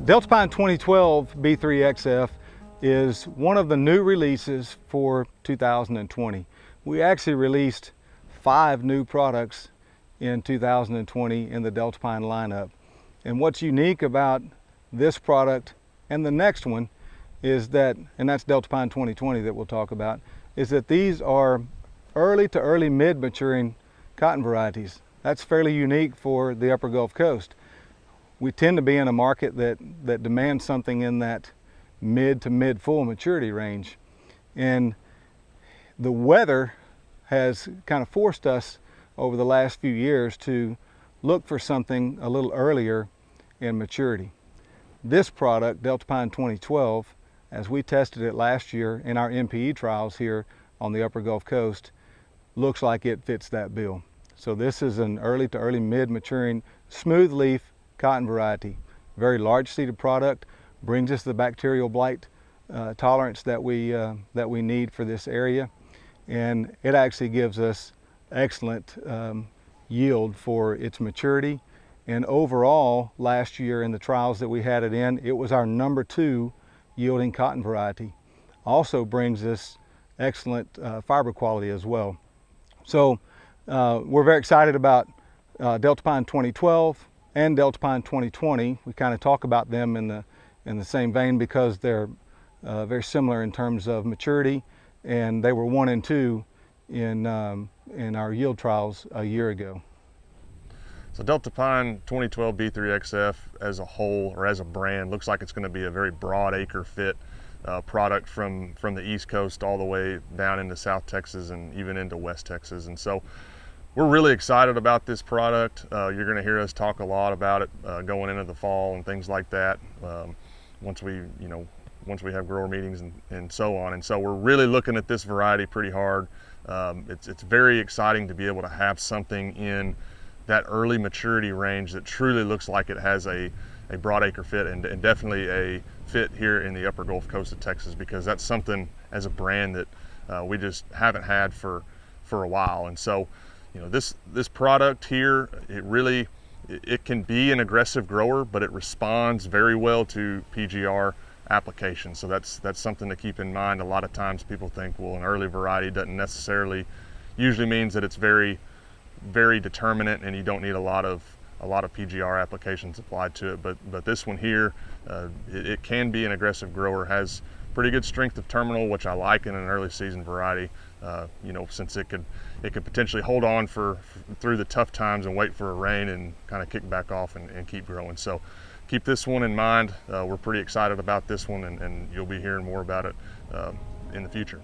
Delta Pine 2012 B3XF is one of the new releases for 2020. We actually released 5 new products in 2020 in the Delta Pine lineup. And what's unique about this product and the next one is that, and that's Delta Pine 2020 that we'll talk about, is that these are early to early mid maturing cotton varieties. That's fairly unique for the Upper Gulf Coast. We tend to be in a market that demands something in that mid to mid full maturity range. And the weather has kind of forced us over the last few years to look for something a little earlier in maturity. This product, Delta Pine 2012, as we tested it last year in our MPE trials here on the Upper Gulf Coast, looks like it fits that bill. So this is an early to early mid maturing smooth leaf cotton variety. Very large seeded product, brings us the bacterial blight tolerance that we need for this area, and it actually gives us excellent yield for its maturity. And overall, last year in the trials that we had it in, it was our #2 yielding cotton variety. Also brings us excellent fiber quality as well. So we're very excited about Delta Pine 2012 and Delta Pine 2020. We kind of talk about them in the same vein because they're very similar in terms of maturity, and they were 1 and 2 in our yield trials a year ago. So Delta Pine 2012 B3XF as a whole, or as a brand, looks like it's going to be a very broad acre fit product from the East Coast all the way down into South Texas and even into West Texas. And so we're really excited about this product. You're going to hear us talk a lot about it going into the fall and things like that. Once we have grower meetings and so on. And so we're really looking at this variety pretty hard. It's very exciting to be able to have something in that early maturity range that truly looks like it has a broad acre fit and definitely a fit here in the Upper Gulf Coast of Texas, because that's something as a brand that we just haven't had for a while. And so, this product here, it can be an aggressive grower, but it responds very well to PGR applications. So that's something to keep in mind. A lot of times people think, well, an early variety doesn't necessarily usually means that it's very, very determinate and you don't need a lot of PGR applications applied to it. But this one here, it can be an aggressive grower, has pretty good strength of terminal, which I like in an early season variety. Since it could potentially hold on through the tough times and wait for a rain and kind of kick back off and keep growing. So keep this one in mind. We're pretty excited about this one, and you'll be hearing more about it in the future.